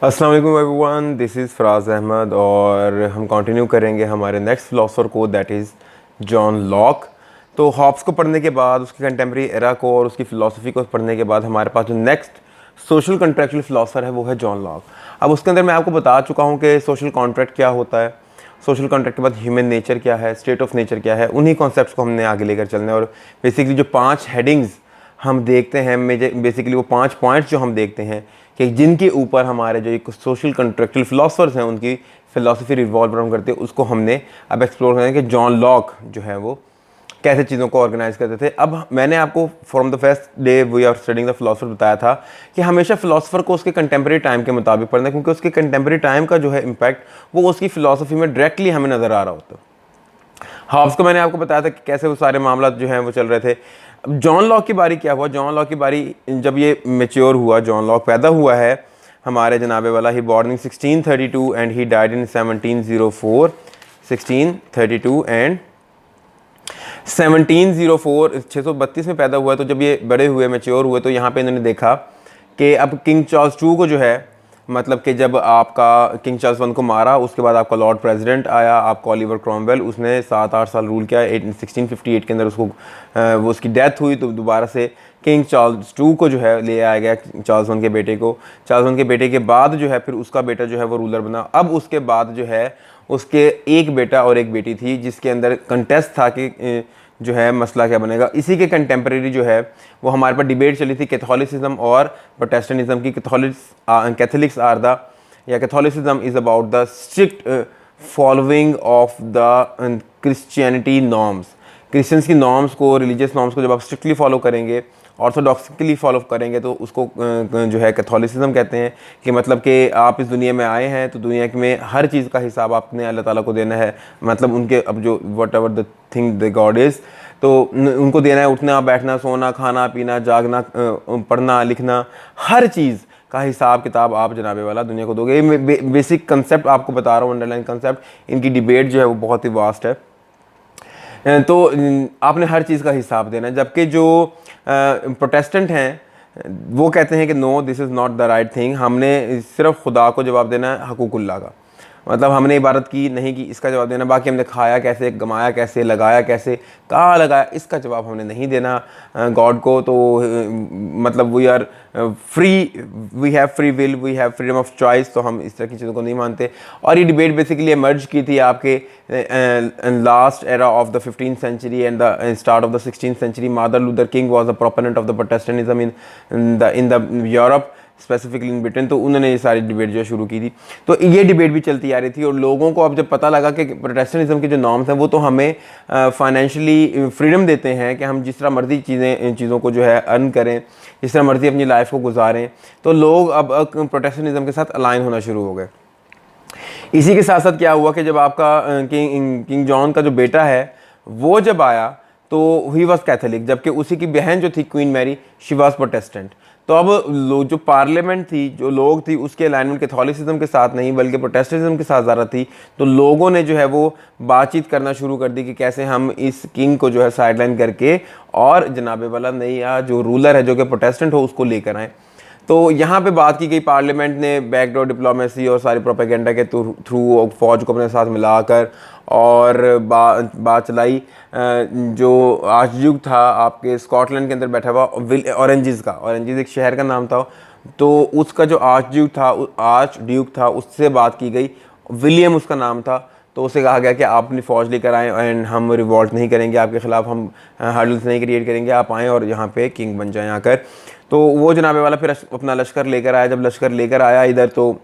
अस्सलाम वालेकुम everyone, this is Faraz Ahmad और हम कंटिन्यू करेंगे हमारे नेक्स्ट फ़िलासफ़र को, दैट इज़ जॉन लॉक। तो हॉब्स को पढ़ने के बाद, उसकी कंटेम्प्रेरी एरा को और उसकी फ़िलासफ़ी को पढ़ने के बाद हमारे पास जो नेक्स्ट सोशल कॉन्ट्रैक्चुअल फ़िलासफ़र है वो है जॉन लॉक। अब उसके अंदर मैं आपको बता चुका हूँ कि सोशल कॉन्ट्रैक्ट क्या होता है, सोशल कॉन्ट्रैक्ट के बाद ह्यूमन नेचर क्या है, स्टेट ऑफ नेचर क्या है। उन्हीं कॉन्सेप्ट्स को हमने आगे लेकर चलना है और बेसिकली जो 5 हेडिंग्स हम देखते हैं, बेसिकली वो 5 पॉइंट्स जो हम देखते हैं कि जिनके ऊपर हमारे जो एक सोशल कॉन्ट्रैक्चुअल फिलोसफर्स हैं उनकी फ़िलासफ़ी रिवॉल्व अराउंड करते हैं, उसको हमने अब एक्सप्लोर करना है कि जॉन लॉक जो है वो कैसे चीज़ों को ऑर्गेनाइज करते थे। अब मैंने आपको from the first day we are studying the philosopher बताया था कि हमेशा फिलोसफर को उसके कंटेम्प्रेरी टाइम के मुताबिक पढ़ना है, क्योंकि उसके कंटेम्प्रेरी टाइम का जो है इम्पैक्ट वो उसकी फ़िलासफ़ी में डायरेक्टली हमें नज़र आ रहा होता है। हॉब्स को मैंने आपको बताया था कि कैसे वो सारे मामला जो हैं वो चल रहे थे। अब जॉन लॉक की बारी क्या हुआ, जॉन लॉक की बारी जब ये मेच्योर हुआ, जॉन लॉक पैदा हुआ है हमारे जनाबे वाला। He born in 1632 and he died in 1704। 1632 and 1704, 632 में पैदा हुआ। तो जब ये बड़े हुए, मेच्योर हुए, तो यहाँ पे इन्होंने देखा कि अब किंग चार्ल्स टू को जो है, मतलब कि जब आपका किंग चार्ल्स वन को मारा, उसके बाद आपका लॉर्ड प्रेसिडेंट आया, आपका ओलिवर क्रॉमवेल, उसने 7-8 साल रूल किया। 1658 के अंदर उसको वो उसकी डेथ हुई। तो दोबारा से किंग चार्ल्स टू को जो है ले आया गया, चार्ल्स वन के बेटे को। चार्ल्स वन के बेटे के बाद जो है फिर उसका बेटा जो है वो रूलर बना। अब उसके बाद जो है उसके एक बेटा और एक बेटी थी, जिसके अंदर कंटेस्ट था कि जो है मसला क्या बनेगा। इसी के कंटेम्प्रेरी जो है वो हमारे पास डिबेट चली थी कैथोलिसिज्म और प्रोटेस्टेंटिज्म की। कैथोलिक्स आर द, या Catholicism is about the strict following of the Christianity norms. Christians की नॉर्म्स को, रिलीजियस नॉर्म्स को जब आप स्ट्रिक्टली फॉलो करेंगे, ऑर्थोडॉक्सिकली फॉलो करेंगे, तो उसको जो है कैथोलिसिज्म कहते हैं। कि मतलब कि आप इस दुनिया में आए हैं तो दुनिया में हर चीज़ का हिसाब आपने अल्लाह ताला को देना है। मतलब उनके अब जो what ever the thing the God is, तो उनको देना है। उठना, बैठना, सोना, खाना, पीना, जागना, पढ़ना, लिखना, हर चीज़ का हिसाब किताब आप जनाबे वाला दुनिया को दोगे। ये बेसिक कंसेप्ट आपको बता रहा हूँ, अंडरलाइन कंसेप्ट। इनकी डिबेट जो है वो बहुत ही वास्ट है। तो आपने हर चीज़ का हिसाब देना है। जबकि जो प्रोटेस्टेंट हैं वो कहते हैं कि no, this is not the right thing. हमने सिर्फ खुदा को जवाब देना है, हकूकुल्लाह का। मतलब हमने इबादत की नहीं की, इसका जवाब देना। बाकी हमने खाया कैसे, कमाया कैसे, लगाया कैसे, कहाँ लगाया, इसका जवाब हमने नहीं देना गॉड को। तो मतलब we are free, we have free will, we have freedom of choice. तो हम इस तरह की चीज़ों को नहीं मानते। और ये डिबेट बेसिकली एमर्ज की थी आपके last era of the 15th century and the start of the 16th century. Martin Luther King was a proponent of the Protestantism in the Europe, specifically in Britain. तो उन्होंने ये सारी debate जो शुरू की थी। तो ये डिबेट भी चलती आ रही थी। और लोगों को अब जब पता लगा कि प्रोटेस्टेंटिज्म के जो नॉर्म्स हैं वो तो हमें फाइनेंशियली फ्रीडम देते हैं कि हम जिस तरह मर्जी चीज़ों को जो है अर्न करें, जिस तरह मर्जी अपनी लाइफ को गुजारें, तो लोग अब प्रोटेस्टेंटिज्म के साथ अलाइन होना शुरू हो गए। इसी के साथ साथ क्या हुआ कि जब आपका किंग जॉन का जो बेटा है वो जब आया तो ही वॉज कैथोलिक, जबकि उसी की बहन जो थी Queen Mary, she was Protestant. तो अब जो पार्लियामेंट थी, जो लोग थी, उसके अलाइनमेंट कैथोलिसिज्म के साथ नहीं बल्कि प्रोटेस्टेंटिज्म के साथ ज़्यादा थी। तो लोगों ने जो है वो बातचीत करना शुरू कर दी कि कैसे हम इस किंग को जो है साइडलाइन करके और जनाबे वाला नया जो रूलर है जो कि प्रोटेस्टेंट हो उसको लेकर आएँ। तो यहाँ पे बात की गई, पार्लियामेंट ने बैकडोर डिप्लोमेसी और सारी प्रोपेगेंडा के थ्रू फौज को अपने साथ मिलाकर और बात चलाई। जो आर्चड्यूक था आपके स्कॉटलैंड के अंदर बैठा हुआ, ऑरेंजिस का, ऑरेंजिस एक शहर का नाम था, तो उसका जो आर्चड्यूक था उससे बात की गई। विलियम उसका नाम था। तो उसे कहा गया कि आप अपनी फ़ौज लेकर आएँ एंड हम रिवॉल्ट नहीं करेंगे आपके ख़िलाफ़, हम हर्डल्स नहीं क्रिएट करेंगे, आप आएँ और यहाँ पे किंग बन जाएँ आकर। तो वो जनाबे वाला फिर अपना लश्कर लेकर आया। जब लश्कर लेकर आया इधर, तो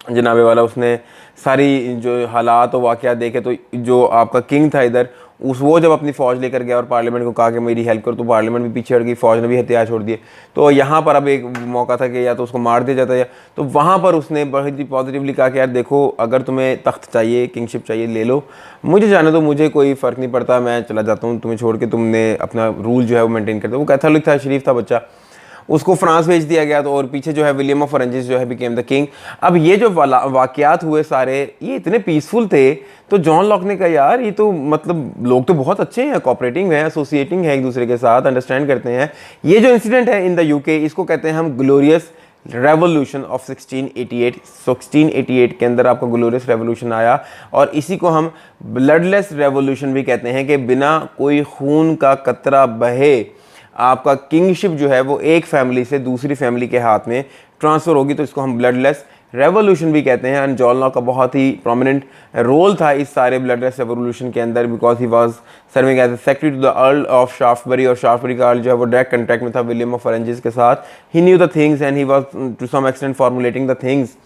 जनाबे वाला उसने सारी जो हालात और वाक़यात देखे। तो जो आपका किंग था इधर, वो जब अपनी फ़ौज लेकर गया और पार्लियामेंट को कहा कि मेरी हेल्प करो, तो पार्लियामेंट भी पीछे हट गई, फ़ौज ने भी हथियार छोड़ दिए। तो यहाँ पर अब एक मौका था कि या तो उसको मार दिया जाता है। तो वहाँ पर उसने बहुत ही पॉजिटिवली कहा कि यार देखो, अगर तुम्हें तख्त चाहिए, किंगशिप चाहिए, ले लो, मुझे जाने दो, मुझे कोई फ़र्क नहीं पड़ता, मैं चला जाता हूँ तुम्हें छोड़ के, तुमने अपना रूल जो है वो मेनटेन करते। वो कैथोलिक था, शरीफ था बच्चा, उसको फ्रांस भेज दिया गया। तो और पीछे जो है विलियम ऑफ ऑरेंजिस जो है बिकेम द किंग। अब ये जो वाकयात हुए सारे, ये इतने पीसफुल थे। तो जॉन लॉक ने कहा यार ये तो मतलब लोग तो बहुत अच्छे हैं, कोऑपरेटिंग है, एसोसिएटिंग है एक दूसरे के साथ, अंडरस्टैंड करते हैं। ये जो इंसिडेंट है इन द यूके, इसको कहते हैं हम ग्लोरियस रेवोल्यूशन ऑफ 1688। 1688 के अंदर आपका ग्लोरियस रेवोल्यूशन आया और इसी को हम ब्लडलेस रेवोल्यूशन भी कहते हैं कि बिना कोई खून का कतरा बहे आपका किंगशिप जो है वो एक फैमिली से दूसरी फैमिली के हाथ में ट्रांसफ़र होगी, तो इसको हम ब्लडलेस रेवोल्यूशन भी कहते हैं। एंड जॉन लॉक का बहुत ही प्रोमिनेंट रोल था इस सारे ब्लडलेस रेवोल्यूशन के अंदर, because he was serving as secretary to the Earl of Shaftesbury, और शाफ्टबरी का अर्ल जो है वो डायरेक्ट कॉन्टैक्ट में था विलियम ऑफ ऑरेंजेस के साथ। He knew the things and he was to some extent formulating the things.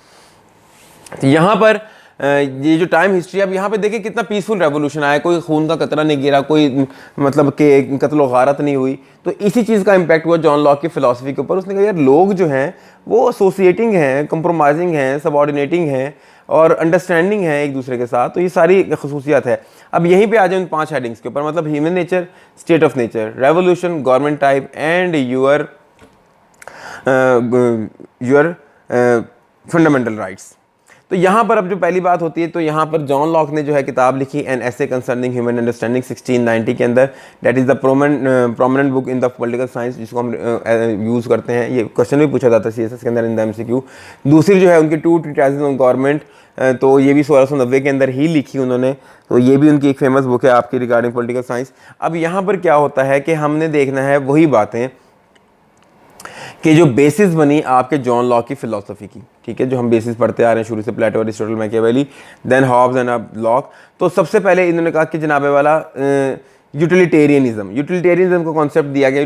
तो यहाँ पर ये जो टाइम हिस्ट्री, अब यहाँ पे देखिए कितना पीसफुल रेवोल्यूशन आया, कोई खून का कतरा नहीं गिरा, कोई मतलब कि कत्ल गारत नहीं हुई। तो इसी चीज़ का इम्पैक्ट हुआ जॉन लॉक की फिलॉसफी के ऊपर। उसने कहा यार लोग जो हैं वो एसोसिएटिंग हैं, कंप्रोमाइजिंग हैं, सबऑर्डिनेटिंग हैं और अंडरस्टैंडिंग है एक दूसरे के साथ। तो ये सारी खसूसियात है। अब यहीं पे आ जाए उन 5 हेडिंग्स के ऊपर, मतलब human nature, state of nature, revolution, government type and your fundamental rights. तो यहाँ पर अब जो पहली बात होती है, तो यहाँ पर जॉन लॉक ने जो है किताब लिखी an essay concerning human understanding 1690 के अंदर। That is the prominent book in the political science, जिसको हम यूज़ करते हैं। ये क्वेश्चन भी पूछा जाता है सीएसएस के अंदर इन द एमसीक्यू। दूसरी जो है उनकी 2 ट्रीटाइजेस ऑन गवर्नमेंट, तो ये भी 1690 के अंदर ही लिखी उन्होंने। तो ये भी उनकी एक फेमस बुक है आपकी रिगार्डिंग पॉलिटिकल साइंस। अब यहाँ पर क्या होता है कि हमने देखना है वही बातें कि जो बेसिस बनी आपके जॉन लॉक की फिलॉसफी की, ठीक है, जो हम बेसिस पढ़ते आ रहे हैं शुरू से, Plato, Aristotle, Machiavelli, then Hobbes and अब लॉक। तो सबसे पहले इन्होंने कहा कि जनाबे वाला यूटिलिटेरियनिज्म को कॉन्सेप्ट दिया गया।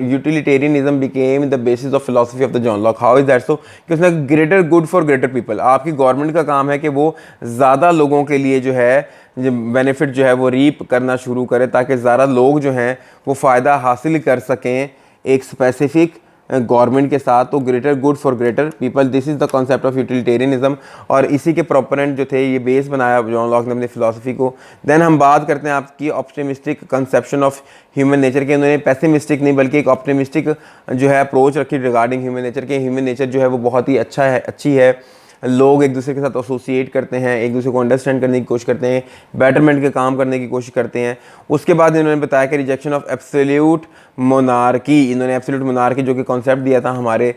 Utilitarianism became the basis of philosophy of the John lock. How is that so? कि उसने greater good for greater people, आपकी गवर्नमेंट का काम है कि वो ज़्यादा लोगों के लिए जो है बेनिफिट जो है वो रीप करना शुरू करे, ताकि ज़्यादा लोग जो हैं वो फ़ायदा हासिल कर सकें एक स्पेसिफिक गवर्नमेंट के साथ। तो greater good for greater people, this is the concept of utilitarianism. और इसी के प्रोपोनेंट जो थे, ये बेस बनाया जॉन लॉक ने अपनी फिलॉसफी को। देन हम बात करते हैं आपकी optimistic conception of human nature के। उन्होंने पैसिमिस्टिक नहीं बल्कि एक ऑप्टिमिस्टिक जो है अप्रोच रखी रिगार्डिंग ह्यूमन नेचर के। ह्यूमन नेचर जो है वो बहुत ही अच्छी है। लोग एक दूसरे के साथ एसोसिएट करते हैं, एक दूसरे को अंडरस्टैंड करने की कोशिश करते हैं, बेटरमेंट के काम करने की कोशिश करते हैं। उसके बाद इन्होंने बताया कि रिजेक्शन ऑफ एब्सोल्यूट मोनार्की, इन्होंने एब्सोल्यूट मोनार्की जो कि कॉन्सेप्ट दिया था हमारे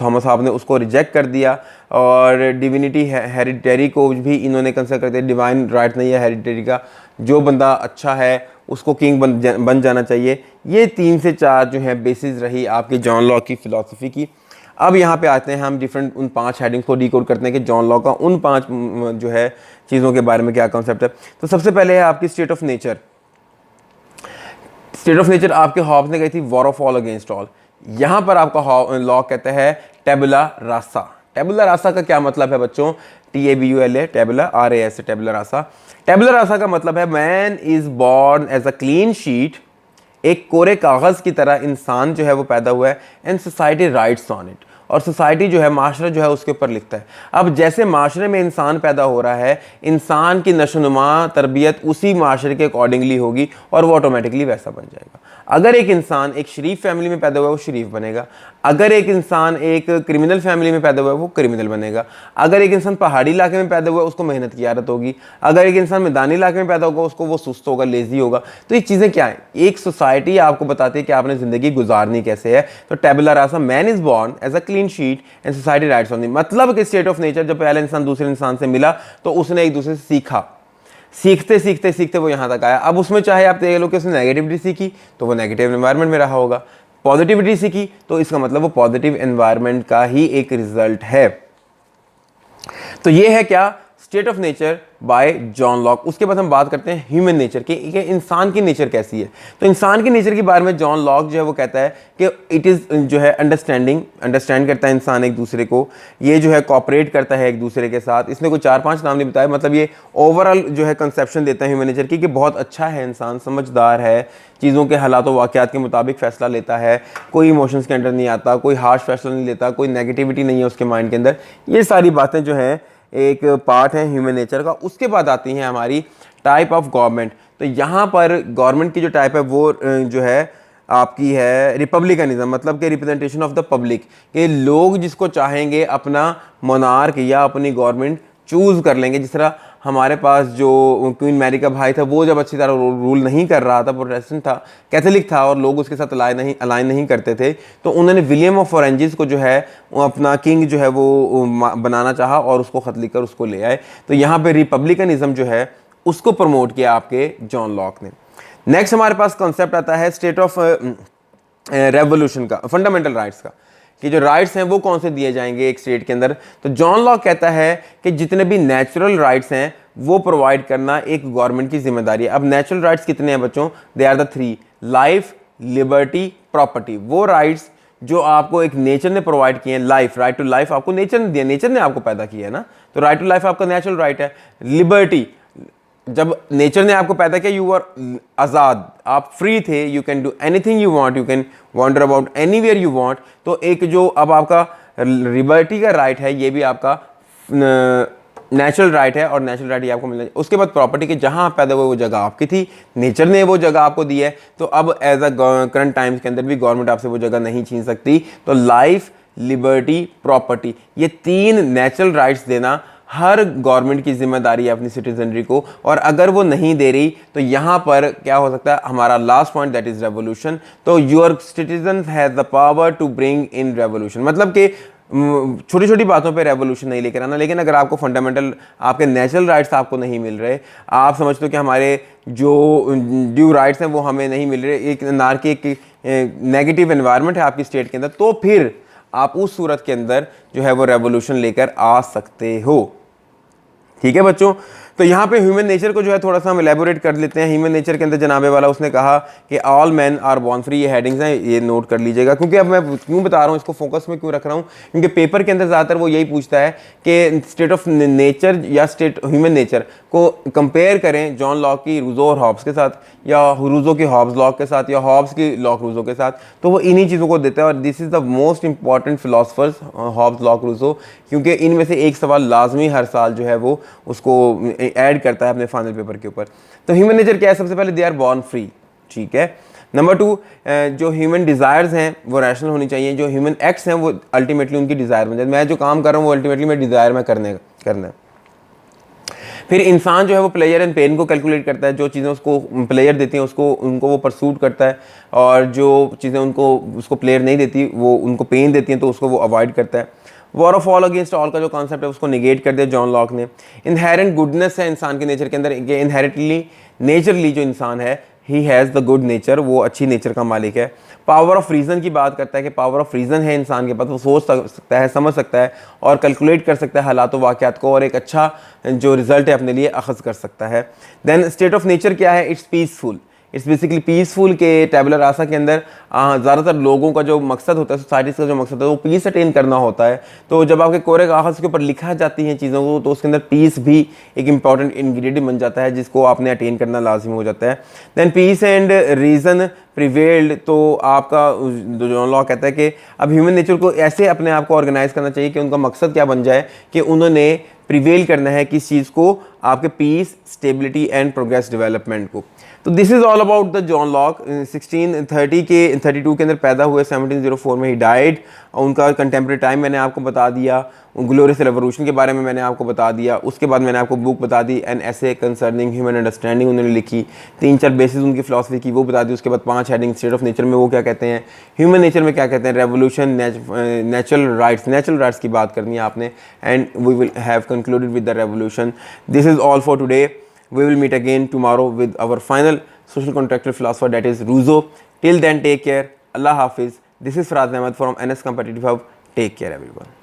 थॉमस साहब ने, उसको रिजेक्ट कर दिया। और डिविनिटी हेरिडिटरी को भी इन्होंने कंसिडर करते हैं, डिवाइन राइट नहीं है हेरिडिटरी का, जो बंदा अच्छा है उसको किंग बन जाना चाहिए। ये 3 से 4 जो है बेसिस रही आपकी जॉन लॉक की फ़िलॉसफी की। अब यहाँ पे आते हैं हम डिफरेंट उन 5 हेडिंग्स को डिकोड करते हैं कि जॉन लॉक का उन 5 जो है चीज़ों के बारे में क्या कॉन्सेप्ट है। तो सबसे पहले है आपकी state of nature. State of nature आपके हॉब्स ने कही थी war of all against all. यहाँ पर आपका लॉक कहता है टेबुला रासा। टेबुला रासा का क्या मतलब है बच्चों? TABULA, टेबुला, RAS, टेबुला रासा। टेबुला रासा का मतलब है man is born as a clean sheet, एक कोरे कागज़ की तरह इंसान जो है वो पैदा हुआ है, and society writes on it, और सोसाइटी जो है, माशरा जो है उसके ऊपर लिखता है। अब जैसे माशरे में इंसान पैदा हो रहा है, इंसान की नशोनुमा तरबियत उसी माशरे के अकॉर्डिंगली होगी और वो ऑटोमेटिकली वैसा बन जाएगा। अगर एक इंसान एक शरीफ फैमिली में पैदा हुआ है वो शरीफ बनेगा, अगर एक इंसान एक क्रिमिनल फैमिली में पैदा हुआ है वो क्रिमिनल बनेगा, अगर एक इंसान पहाड़ी इलाके में पैदा हुआ है उसको मेहनत की आदत होगी, अगर एक इंसान मैदानी इलाके में पैदा होगा उसको वो सुस्त होगा, लेजी होगा। तो ये चीज़ें क्या है? एक सोसाइटी आपको बताती है कि आपने ज़िंदगी गुजारनी कैसे है। तो tabula rasa, man is born as a clean sheet and society writes on it, मतलब कि स्टेट ऑफ नेचर, जब पहला इंसान दूसरे इंसान से मिला तो उसने एक दूसरे से सीखा, सीखते सीखते सीखते वो यहाँ तक आया। अब उसमें चाहे आप देख लो कि उसने नेगेटिविटी सीखी तो वो नेगेटिव एनवायरनमेंट में रहा होगा, पॉजिटिविटी सीखी तो इसका मतलब वो पॉजिटिव एनवायरनमेंट का ही एक रिजल्ट है। तो ये है क्या? State of nature by John Locke. उसके बाद हम बात करते हैं ह्यूमन नेचर की, इंसान की नेचर कैसी है। तो इंसान की नेचर के बारे में जॉन लॉक जो है वो कहता है कि इट इज़ जो है अंडरस्टैंड करता है इंसान एक दूसरे को, ये जो है कॉपरेट करता है एक दूसरे के साथ। इसने कोई 4-5 नाम नहीं बताया, मतलब ये ओवरऑल जो है कंसेप्शन देता है ह्यूमन नेचर की कि बहुत अच्छा है इंसान, समझदार है, चीज़ों के हालात व वाक़यात के मुताबिक फ़ैसला लेता है, कोई इमोशंस के अंडर नहीं आता, कोई हार्श फैसला नहीं लेता, कोई नेगेटिविटी नहीं है उसके माइंड के अंदर। ये सारी बातें जो हैं एक पार्ट है ह्यूमन नेचर का। उसके बाद आती हैं हमारी टाइप ऑफ गवर्नमेंट। तो यहाँ पर गवर्नमेंट की जो टाइप है वो जो है आपकी है रिपब्लिकनिज्म, मतलब कि रिप्रेजेंटेशन ऑफ द पब्लिक, कि लोग जिसको चाहेंगे अपना मोनार्क या अपनी गवर्नमेंट चूज़ कर लेंगे। जिस तरह हमारे पास जो क्वीन मैरी का भाई था वो जब अच्छी तरह रूल नहीं कर रहा था, प्रोटेस्टेंट था, कैथोलिक था और लोग उसके साथ अलाइन नहीं करते थे, तो उन्होंने विलियम ऑफ ऑरेंजिस को जो है अपना किंग जो है वो बनाना चाहा और उसको खत लिखकर उसको ले आए। तो यहाँ पे रिपब्लिकनिज्म जो है उसको प्रमोट किया आपके जॉन लॉक ने। नेक्स्ट हमारे पास कॉन्सेप्ट आता है स्टेट ऑफ रेवोल्यूशन का, फंडामेंटल राइट्स का, कि जो राइट्स हैं वो कौन से दिए जाएंगे एक स्टेट के अंदर। तो जॉन लॉक कहता है कि जितने भी नेचुरल राइट्स हैं वो प्रोवाइड करना एक गवर्नमेंट की जिम्मेदारी है। अब नेचुरल राइट्स कितने हैं बच्चों? They are the 3: life, liberty, property. वो राइट्स जो आपको एक नेचर ने प्रोवाइड किए हैं, लाइफ, राइट टू लाइफ आपको नेचर ने दिया, नेचर ने आपको पैदा किया है ना, तो राइट टू लाइफ आपका नेचुरल राइट है। लिबर्टी, जब नेचर ने आपको पैदा किया यू आर आज़ाद, आप फ्री थे, you can do anything you want, you can wander about anywhere you want. तो एक जो अब आपका लिबर्टी का राइट है ये भी आपका नेचुरल राइट है और नेचुरल राइट ये आपको मिलना चाहिए। उसके बाद प्रॉपर्टी के जहाँ आप पैदा हुए वो जगह आपकी थी, नेचर ने वो जगह आपको दी है, तो अब एज अ करंट टाइम्स के अंदर भी गवर्नमेंट आपसे वो जगह नहीं छीन सकती। तो लाइफ, लिबर्टी, प्रॉपर्टी, ये 3 नेचुरल राइट्स देना हर गवर्नमेंट की जिम्मेदारी है अपनी सिटीजनरी को, और अगर वो नहीं दे रही तो यहाँ पर क्या हो सकता है हमारा last point, that is revolution. तो your citizen has the power to bring in revolution, मतलब कि छोटी छोटी बातों पे रेवोल्यूशन नहीं लेकर आना, लेकिन अगर आपको फंडामेंटल आपके नेचुरल राइट्स आपको नहीं मिल रहे, आप समझते हो कि हमारे जो ड्यू राइट्स हैं वो हमें नहीं मिल रहे, एक नारकी एक नेगेटिव एनवायरनमेंट है आपकी स्टेट के अंदर, तो फिर आप उस सूरत के अंदर जो है वो रेवोल्यूशन लेकर आ सकते हो। ठीक है बच्चों, तो यहाँ पे ह्यूमन नेचर को जो है थोड़ा सा हम एलेबोरेट कर लेते हैं। ह्यूमन नेचर के अंदर जनाबे वाला उसने कहा कि all man are born free, ये हेडिंग्स हैं, ये नोट कर लीजिएगा, क्योंकि अब मैं क्यों बता रहा हूँ इसको, फोकस में क्यों रख रहा हूँ, क्योंकि पेपर के अंदर ज़्यादातर वो यही पूछता है कि स्टेट ऑफ नेचर या स्टेट ह्यूमन नेचर को कंपेयर करें जॉन लॉक की रूजो और हॉब्स के साथ, या रूजो की हॉब्स लॉक के साथ, या हॉब्स की लॉक रूजो के साथ, तो वो इन्हीं चीज़ों को देता है। और this is the most important philosophers Hobbes, Locke, Rousseau, क्योंकि इनमें से एक सवाल लाजमी हर साल जो है वो उसको ऐड करता है अपने फाइनल पेपर के ऊपर। तो ह्यूमन नेचर क्या है? सबसे पहले दे आर बॉर्न फ्री, ठीक है। नंबर 2, जो ह्यूमन डिज़ायर्स हैं वो रैशनल होनी चाहिए, जो ह्यूमन एक्ट्स हैं वो अल्टीमेटली उनकी डिज़ायर बन जाए, मैं जो काम कर रहा हूँ वो अल्टीमेटली मैं डिज़ायर में करना है। फिर इंसान जो है वो प्लेजर एंड पेन को कैलकुलेट करता है, जो चीज़ें उसको प्लेजर देती हैं उसको उनको वो परसूट करता है, और जो चीज़ें उसको प्लेयर नहीं देती वो उनको पेन देती हैं तो उसको वो अवॉइड करता है। War of all against all का जो कॉन्सेप्ट है उसको निगेट कर दिया जॉन लॉक ने। इनहेरेंट गुडनेस है इंसान के नेचर के अंदर, इनहेरेंटली नेचरली जो इंसान है he has the good nature, वो अच्छी नेचर का मालिक है। पावर ऑफ रीज़न की बात करता है कि पावर ऑफ रीज़न है इंसान के पास, वो सोच सकता है, समझ सकता है और कैलकुलेट कर सकता है हालात वाक़यात को, और एक अच्छा जो रिज़ल्ट है अपने लिए अखज़ कर सकता है। देन स्टेट ऑफ नेचर क्या है? It's peaceful, it's basically peaceful के टेबुलर रासा के अंदर ज़्यादातर लोगों का जो मकसद होता है, सोसाइटीज़ का जो मकसद है वो पीस अटेन करना होता है। तो जब आपके कोरे कागज़ के ऊपर लिखा जाती हैं चीज़ों को तो उसके अंदर पीस भी एक इंपॉर्टेंट इंग्रेडिएंट बन जाता है जिसको आपने अटेन करना लाजिम हो जाता है। Then peace and reason prevailed, तो आपका जॉन लॉक कहता है कि अब ह्यूमन नेचर को ऐसे अपने आप को ऑर्गेनाइज करना चाहिए कि उनका मकसद क्या बन जाए कि उन्होंने प्रिवेल करना है किस चीज़ को, आपके peace, stability and progress development को। तो this is all about the John Locke. 1632 के अंदर पैदा हुए, 1704 में ही डाइड। उनका कंटेम्प्रेरी टाइम मैंने आपको बता दिया, ग्लोरियस रेवोल्यूशन के बारे में मैंने आपको बता दिया, उसके बाद मैंने आपको बुक बता दी एन ऐसे कंसर्निंग ह्यूमन अंडरस्टैंडिंग उन्होंने लिखी, 3-4 बेसिस उनकी फिलॉसफी की वो बता दी, उसके बाद 5 हेडिंग, स्टेट ऑफ नेचर में वो क्या कहते हैं, ह्यूमन नेचर में क्या कहते हैं, रेवोल्यूशन, नेचुरल राइट्स की बात करनी है आपने, and we will have concluded with the revolution. This is all for today. We will meet again tomorrow with our final social contractual philosopher, that is Rousseau. Till then, take care. Allah Hafiz. This is Faraz Ahmed from NS Competitive Hub. Take care, everyone.